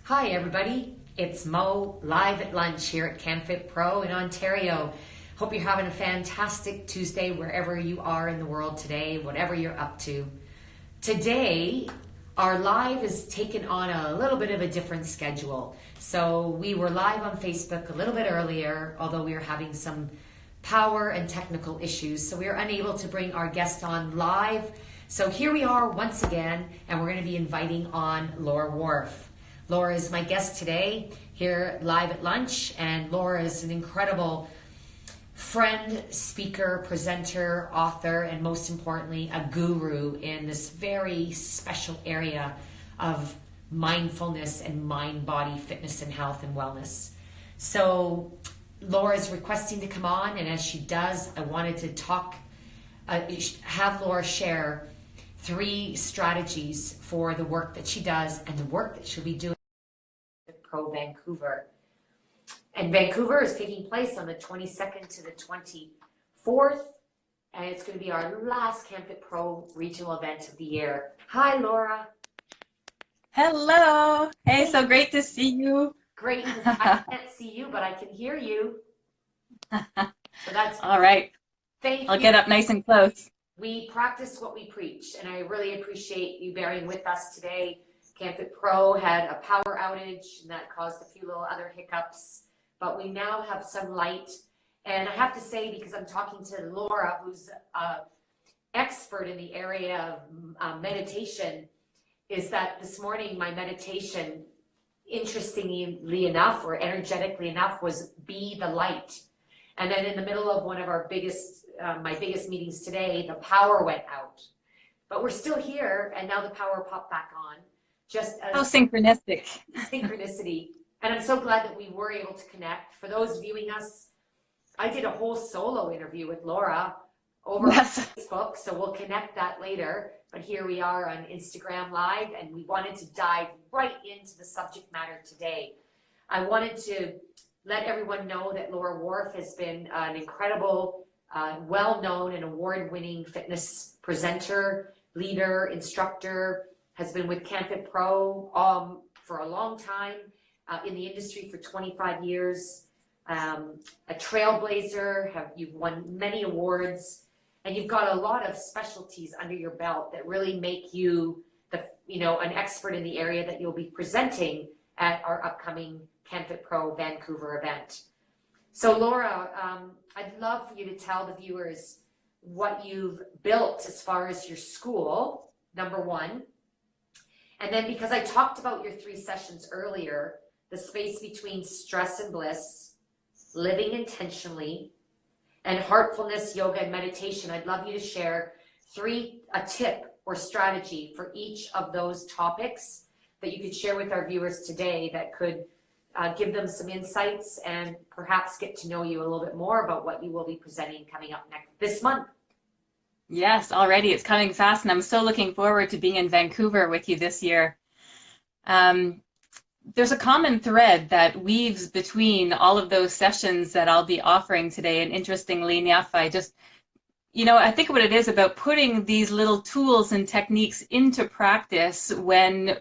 Hi everybody, it's Mo live at lunch here at canfitpro in Ontario. Hope you're having a fantastic Tuesday wherever you are in the world today, whatever you're up to. Today, our live is taken on a little bit of a different schedule. So we were live on Facebook a little bit earlier, although we were having some power and technical issues. So we were unable to bring our guest on live. So here we are once again, and we're going to be inviting on Laura Warf. Laura is my guest today here live at lunch, and Laura is an incredible friend, speaker, presenter, author, and most importantly, a guru in this very special area of mindfulness and mind-body fitness and health and wellness. So Laura is requesting to come on, and as she does, I wanted to have Laura share 3 strategies for the work that she does and the work that she'll be doing at Pro Vancouver. And Vancouver is taking place on the 22nd to the 24th, and it's going to be our last CanFitPro regional event of the year. Hi, Laura. Hello. Hey, so great to see you. Great. I can't see you, but I can hear you. So that's all right. Thank you. I'll get up nice and close. We practice what we preach, and I really appreciate you bearing with us today. CanFitPro had a power outage, and that caused a few little other hiccups, but we now have some light. And I have to say, because I'm talking to Laura, who's an expert in the area of meditation, is that this morning my meditation, interestingly enough, or energetically enough, was be the light. And then in the middle of one of our my biggest meetings today, the power went out. But we're still here, and now the power popped back on. Just as how synchronistic. Synchronicity. And I'm so glad that we were able to connect. For those viewing us, I did a whole solo interview with Laura over on Facebook, so we'll connect that later. But here we are on Instagram Live, and we wanted to dive right into the subject matter today. I wanted to let everyone know that Laura Warf has been an incredible, well-known and award-winning fitness presenter, leader, instructor, has been with CanFitPro for a long time, in the industry for 25 years, a trailblazer, you've won many awards, and you've got a lot of specialties under your belt that really make you an expert in the area that you'll be presenting at our upcoming CanFitPro Vancouver event. So Laura, I'd love for you to tell the viewers what you've built as far as your school, number one. And then, because I talked about your 3 sessions earlier, the space between stress and bliss, living intentionally, and heartfulness, yoga, and meditation, I'd love you to share a tip or strategy for each of those topics that you could share with our viewers today that could give them some insights and perhaps get to know you a little bit more about what you will be presenting coming up this month. Yes, already it's coming fast, and I'm so looking forward to being in Vancouver with you this year. There's a common thread that weaves between all of those sessions that I'll be offering today, and interestingly enough, I think what it is about putting these little tools and techniques into practice when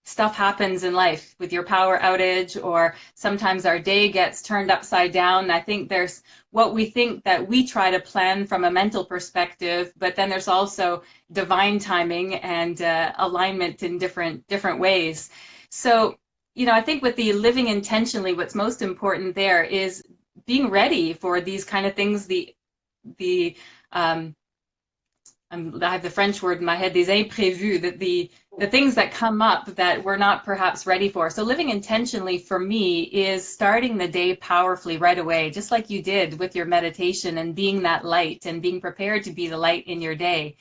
stuff happens in life, with your power outage, or sometimes our day gets turned upside down. I think there's what we think that we try to plan from a mental perspective, but then there's also divine timing and alignment in different ways. So, I think with the living intentionally, what's most important there is being ready for these kind of things. I have the French word in my head, des imprévus, that the things that come up that we're not perhaps ready for. So living intentionally for me is starting the day powerfully right away, just like you did with your meditation, and being that light and being prepared to be the light in your day.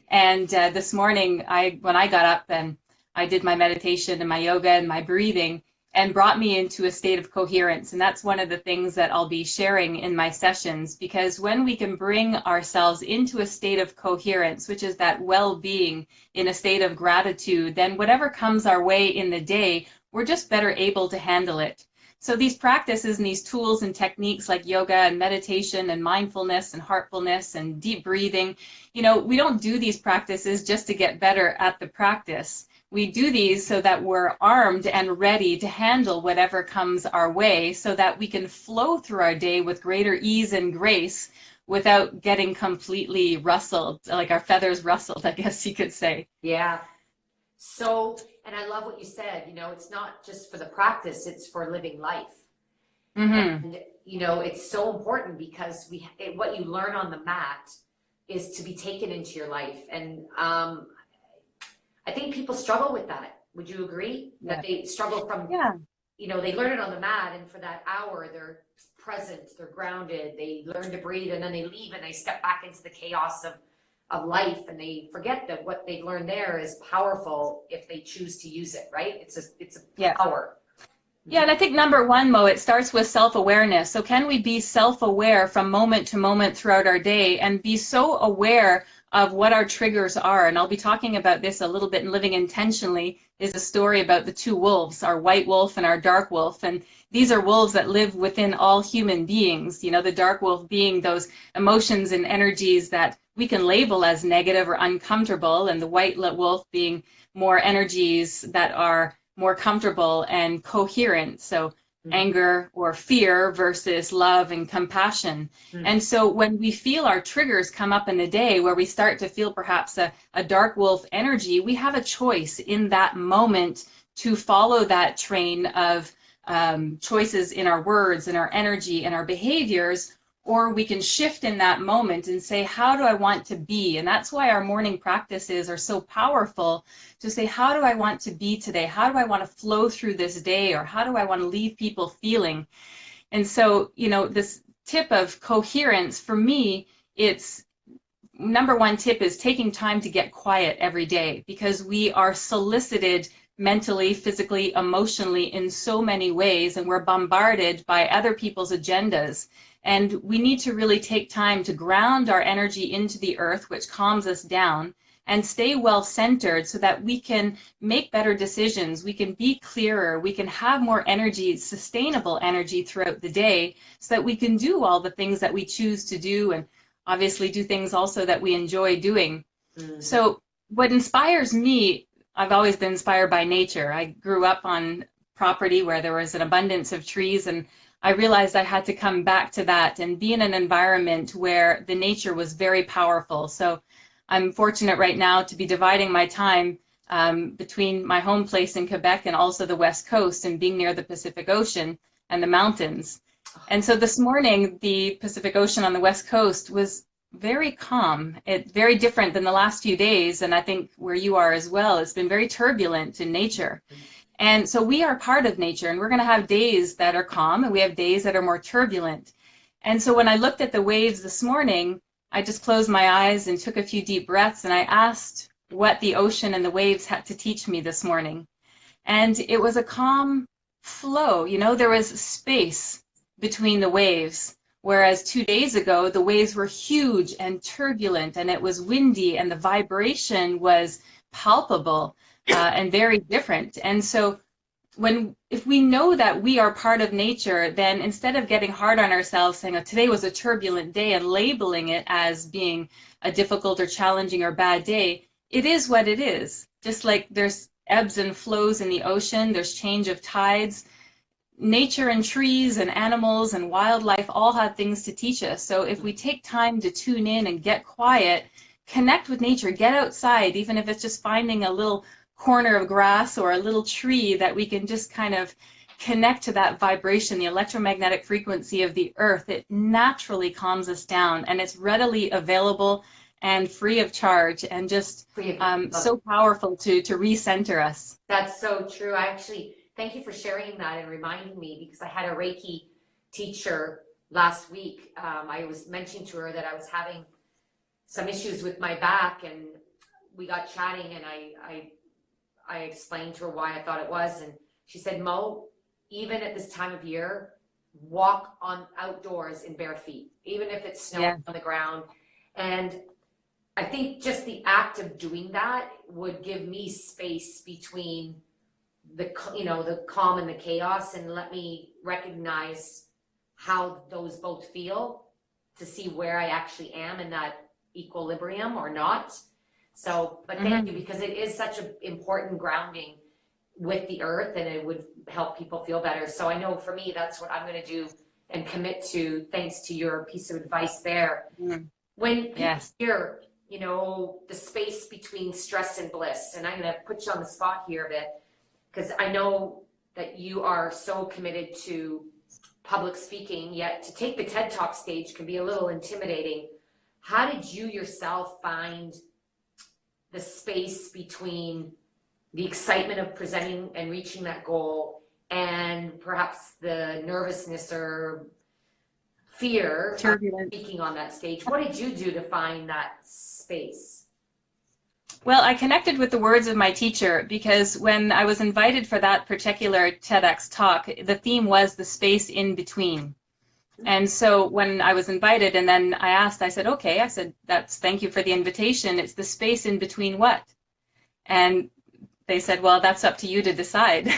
And this morning, when I got up and I did my meditation and my yoga and my breathing, and brought me into a state of coherence. And that's one of the things that I'll be sharing in my sessions, because when we can bring ourselves into a state of coherence, which is that well-being, in a state of gratitude, then whatever comes our way in the day, we're just better able to handle it. So these practices and these tools and techniques like yoga and meditation and mindfulness and heartfulness and deep breathing, we don't do these practices just to get better at the practice. we do these so that we're armed and ready to handle whatever comes our way, so that we can flow through our day with greater ease and grace without getting completely rustled, like our feathers rustled, I guess you could say. Yeah. So, and I love what you said, you know, it's not just for the practice, it's for living life. Mm-hmm. And, you know, it's so important because what you learn on the mat is to be taken into your life. And I think people struggle with that. Would you agree? Yeah. That they struggle from, Yeah. you know, they learn it on the mat, and for that hour, they're present, they're grounded, they learn to breathe, and then they leave and they step back into the chaos of life, and they forget that what they've learned there is powerful if they choose to use it, right? It's a power. Yeah, and I think number one, Mo, it starts with self-awareness. So can we be self-aware from moment to moment throughout our day and be so aware of what our triggers are? And I'll be talking about this a little bit in Living Intentionally, is a story about the two wolves, our white wolf and our dark wolf. And these are wolves that live within all human beings. You know, the dark wolf being those emotions and energies that we can label as negative or uncomfortable, and the white wolf being more energies that are more comfortable and coherent. So anger or fear versus love and compassion. And so when we feel our triggers come up in the day, where we start to feel perhaps a dark wolf energy, we have a choice in that moment to follow that train of choices in our words and our energy and our behaviors, or we can shift in that moment and say, how do I want to be? And that's why our morning practices are so powerful, to say, how do I want to be today? How do I want to flow through this day? Or how do I want to leave people feeling? And so, you know, this tip of coherence, for me, it's number one tip is taking time to get quiet every day, because we are solicited mentally, physically, emotionally in so many ways, and we're bombarded by other people's agendas. And we need to really take time to ground our energy into the earth, which calms us down, and stay well centered so that we can make better decisions, we can be clearer, we can have more energy, sustainable energy throughout the day, so that we can do all the things that we choose to do, and obviously do things also that we enjoy doing. So what inspires me, I've always been inspired by nature. I grew up on property where there was an abundance of trees, and I realized I had to come back to that and be in an environment where the nature was very powerful. So I'm fortunate right now to be dividing my time between my home place in Quebec and also the West Coast, and being near the Pacific Ocean and the mountains. And so this morning, the Pacific Ocean on the West Coast was very calm. It's very different than the last few days, and I think where you are as well, it's been very turbulent in nature. And so we are part of nature, and we're going to have days that are calm, and we have days that are more turbulent. And so when I looked at the waves this morning, I just closed my eyes and took a few deep breaths, and I asked what the ocean and the waves had to teach me this morning. And it was a calm flow. You know, there was space between the waves, whereas 2 days ago, the waves were huge and turbulent, and it was windy, and the vibration was palpable and very different. And so if we know that we are part of nature, then instead of getting hard on ourselves, saying, oh, today was a turbulent day, and labeling it as being a difficult or challenging or bad day, it is what it is. Just like there's ebbs and flows in the ocean, there's change of tides. Nature and trees and animals and wildlife all have things to teach us. So if we take time to tune in and get quiet, connect with nature, get outside, even if it's just finding a little corner of grass or a little tree that we can just kind of connect to that vibration, the electromagnetic frequency of the earth, it naturally calms us down, and it's readily available and free of charge, and just so powerful to recenter us. That's so true. I actually, thank you for sharing that and reminding me, because I had a Reiki teacher last week. I was mentioning to her that I was having some issues with my back, and we got chatting, and I explained to her why I thought it was, and she said, Mo, even at this time of year, walk on outdoors in bare feet, even if it's snowing on the ground. And I think just the act of doing that would give me space between the calm and the chaos, and let me recognize how those both feel, to see where I actually am in that equilibrium or not. So, but thank you, because it is such an important grounding with the earth, and it would help people feel better. So I know for me, that's what I'm going to do and commit to, thanks to your piece of advice there. When people hear, you know, the space between stress and bliss, and I'm going to put you on the spot here a bit, because I know that you are so committed to public speaking, yet to take the TED Talk stage can be a little intimidating. How did you yourself find the space between the excitement of presenting and reaching that goal and perhaps the nervousness or fear of speaking on that stage? What did you do to find that space? Well, I connected with the words of my teacher, because when I was invited for that particular TEDx talk, the theme was the space in between. And so when I was invited, and then I asked, I said, okay, I said, thank you for the invitation. It's the space in between what? And they said, well, that's up to you to decide.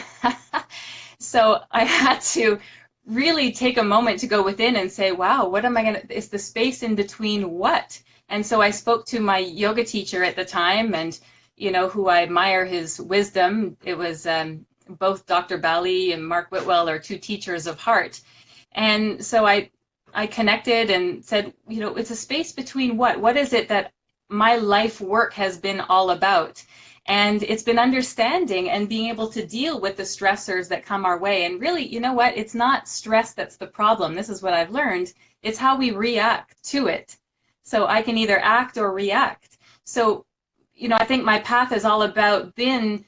So I had to really take a moment to go within and say, wow, what am I going to, it's the space in between what? And so I spoke to my yoga teacher at the time, and, you know, who I admire his wisdom. It was both Dr. Bali and Mark Whitwell are two teachers of heart. And so I connected and said, you know, it's a space between what? What is it that my life work has been all about? And it's been understanding and being able to deal with the stressors that come our way. And really, you know what? It's not stress that's the problem. This is what I've learned. It's how we react to it. So I can either act or react. So, you know, I think my path has all about been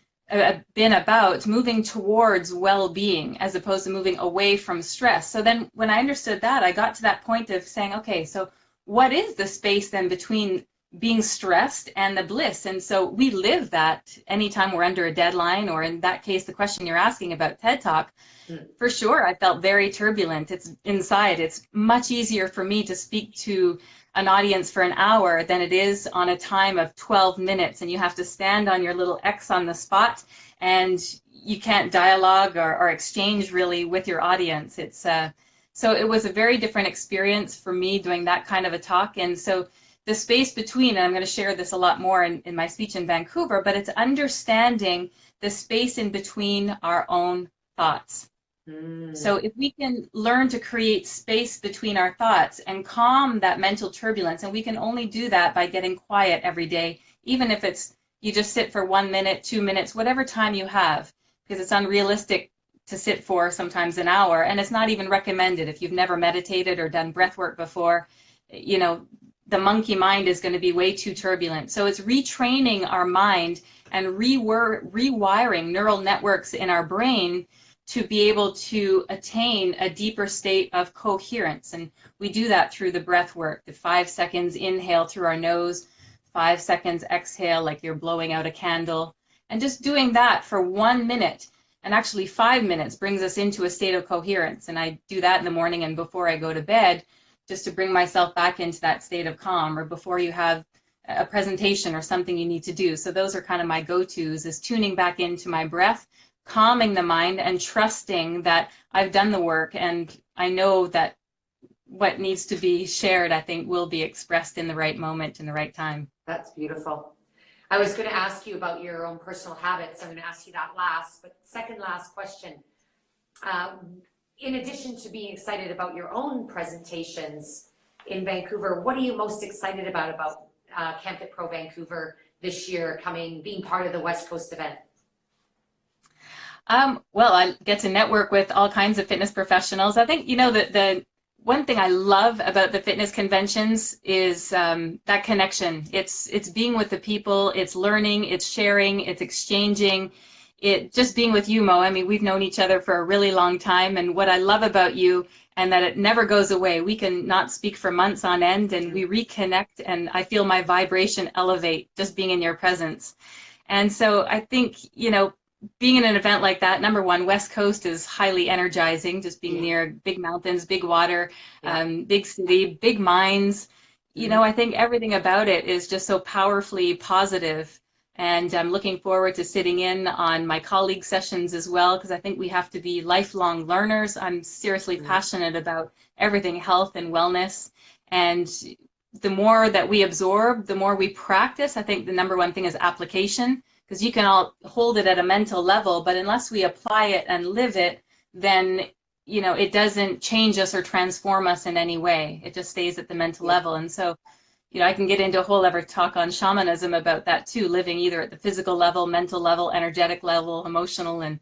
about moving towards well-being as opposed to moving away from stress. So then when I understood that, I got to that point of saying, okay, so what is the space then between being stressed and the bliss? And so we live that anytime we're under a deadline, or in that case, the question you're asking about TED Talk, for sure, I felt very turbulent. It's inside. It's much easier for me to speak to an audience for an hour than it is on a time of 12 minutes, and you have to stand on your little X on the spot, and you can't dialogue or exchange really with your audience. It's so it was a very different experience for me doing that kind of a talk. And so the space between, and I'm going to share this a lot more in my speech in Vancouver, but it's understanding the space in between our own thoughts. So if we can learn to create space between our thoughts and calm that mental turbulence, and we can only do that by getting quiet every day, even if it's you just sit for 1 minute, 2 minutes, whatever time you have, because it's unrealistic to sit for sometimes an hour, and it's not even recommended if you've never meditated or done breath work before. You know, the monkey mind is going to be way too turbulent. So it's retraining our mind and rewiring neural networks in our brain to be able to attain a deeper state of coherence. And we do that through the breath work, the 5 seconds inhale through our nose, 5 seconds exhale like you're blowing out a candle. And just doing that for 1 minute, and actually 5 minutes, brings us into a state of coherence. And I do that in the morning and before I go to bed, just to bring myself back into that state of calm, or before you have a presentation or something you need to do. So those are kind of my go-tos, is tuning back into my breath, calming the mind, and trusting that I've done the work, and I know that what needs to be shared, I think, will be expressed in the right moment, in the right time. That's beautiful. I was going to ask you about your own personal habits. I'm going to ask you that last, but second last question. In addition to being excited about your own presentations in Vancouver, what are you most excited about CanFitPro Vancouver this year, being part of the West Coast event? Well, I get to network with all kinds of fitness professionals. I think, you know, the one thing I love about the fitness conventions is that connection. It's being with the people, it's learning, it's sharing, it's exchanging. It just being with you, Mo. I mean, we've known each other for a really long time, and what I love about you, and that it never goes away. We can not speak for months on end, and we reconnect, and I feel my vibration elevate just being in your presence. And so I think, you know, being in an event like that, number one, West Coast is highly energizing, just being near big mountains, big water, big city, big minds. You know, I think everything about it is just so powerfully positive. And I'm looking forward to sitting in on my colleague sessions as well, because I think we have to be lifelong learners. I'm seriously passionate about everything health and wellness. And the more that we absorb, the more we practice. I think the number one thing is application, because you can all hold it at a mental level, but unless we apply it and live it, then it doesn't change us or transform us in any way. It just stays at the mental level. And so I can get into a whole other talk on shamanism about that too, living either at the physical level, mental level, energetic level, emotional and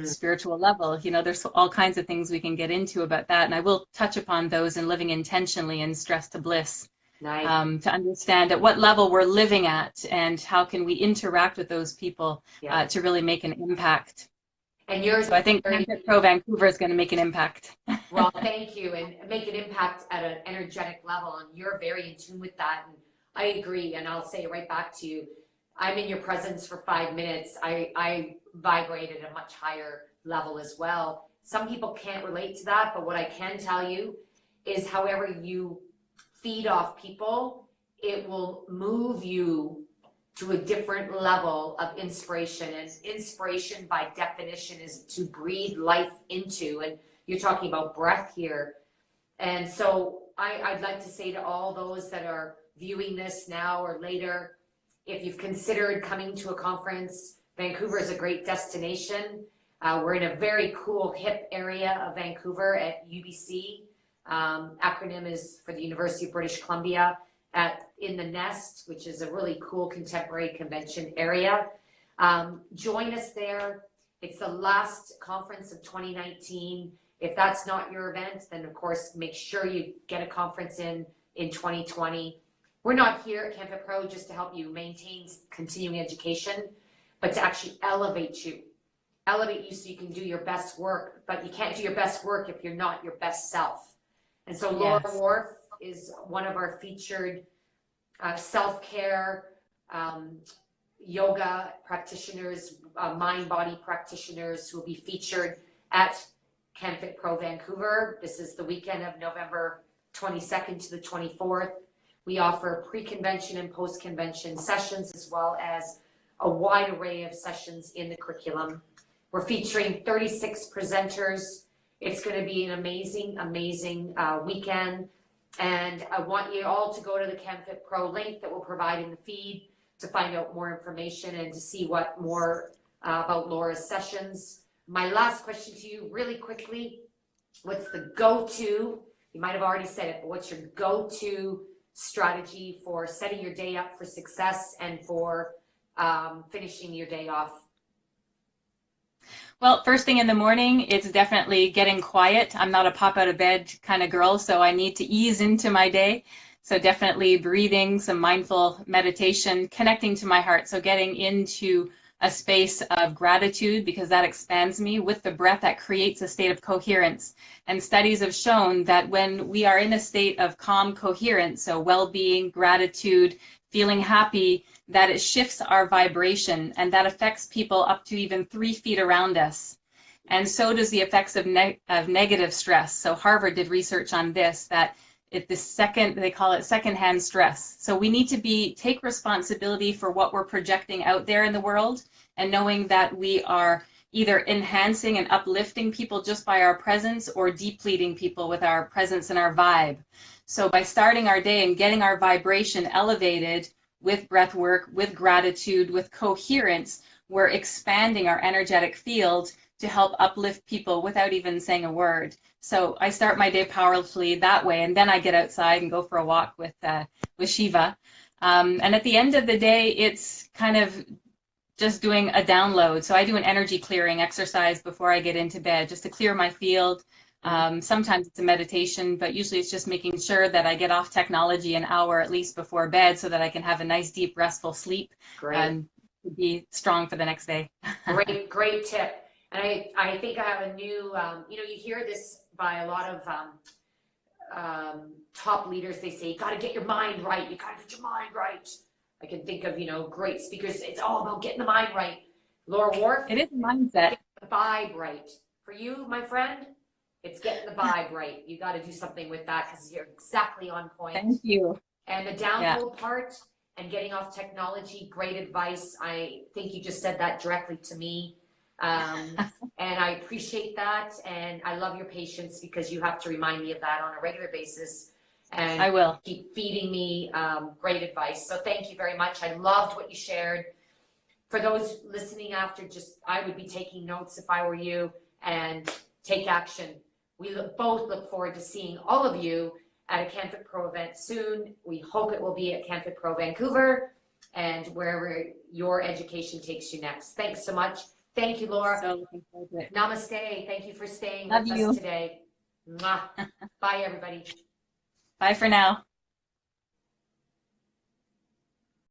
spiritual level. There's all kinds of things we can get into about that. And I will touch upon those in living intentionally and stress to bliss. Nice. To understand at what level we're living at and how can we interact with those people to really make an impact. And so I think canfitpro Vancouver is going to make an impact. Well, thank you, and make an impact at an energetic level, and you're very in tune with that, and I agree, and I'll say it right back to you. I'm in your presence for 5 minutes. I vibrate at a much higher level as well. Some people can't relate to that, but what I can tell you is however you feed off people, it will move you to a different level of inspiration. And inspiration by definition is to breathe life into, and you're talking about breath here. And so I'd like to say to all those that are viewing this now or later, if you've considered coming to a conference, Vancouver is a great destination. We're in a very cool, hip area of Vancouver at UBC. Acronym is for the University of British Columbia, in the Nest, which is a really cool contemporary convention area. Join us there. It's the last conference of 2019. If that's not your event, then of course make sure you get a conference in 2020. We're not here at canfitpro just to help you maintain continuing education, but to actually elevate you so you can do your best work. But you can't do your best work if you're not your best self. And so Laura Warf is one of our featured self-care yoga practitioners, mind-body practitioners who will be featured at canfitpro Vancouver. This is the weekend of November 22nd to the 24th. We offer pre-convention and post-convention sessions, as well as a wide array of sessions in the curriculum. We're featuring 36 presenters. It's going to be an amazing, amazing weekend. And I want you all to go to the canfitpro link that we'll provide in the feed to find out more information and to see what more about Laura's sessions. My last question to you really quickly, what's the go-to, you might have already said it, but what's your go-to strategy for setting your day up for success and for finishing your day off? Well, first thing in the morning, it's definitely getting quiet. I'm not a pop out of bed kind of girl, so I need to ease into my day. So definitely breathing, some mindful meditation, connecting to my heart. So getting into a space of gratitude, because that expands me. With the breath, that creates a state of coherence. And studies have shown that when we are in a state of calm coherence, so well-being, gratitude, feeling happy, that it shifts our vibration, and that affects people up to even 3 feet around us. And so does the effects of negative stress. So Harvard did research on this, that they call it secondhand stress. So we need to take responsibility for what we're projecting out there in the world, and knowing that we are either enhancing and uplifting people just by our presence, or depleting people with our presence and our vibe. So by starting our day and getting our vibration elevated with breath work, with gratitude, with coherence, we're expanding our energetic field to help uplift people without even saying a word. So I start my day powerfully that way, and then I get outside and go for a walk with Shiva. And at the end of the day, it's kind of just doing a download. So I do an energy clearing exercise before I get into bed, just to clear my field. Sometimes it's a meditation, but usually it's just making sure that I get off technology an hour at least before bed, so that I can have a nice, deep, restful sleep and be strong for the next day. Great tip. And I think I have a new, you hear this by a lot of top leaders. They say, you got to get your mind right. You got to get your mind right. I can think of, great speakers. It's all about getting the mind right. Laura Warf. It is a mindset. Get the vibe right. For you, my friend, it's getting the vibe right. You got to do something with that, because you're exactly on point. Thank you. And the download part and getting off technology, great advice. I think you just said that directly to me. And I appreciate that. And I love your patience, because you have to remind me of that on a regular basis. and I will. keep feeding me great advice. So thank you very much. I loved what you shared. For those listening after, I would be taking notes if I were you, and take action. We both look forward to seeing all of you at a canfitpro event soon. We hope it will be at canfitpro Vancouver and wherever your education takes you next. Thanks so much. Thank you, Laura. So looking forward to it. Namaste. Thank you for staying Love with you. us today. Mwah. Bye, everybody. Bye for now.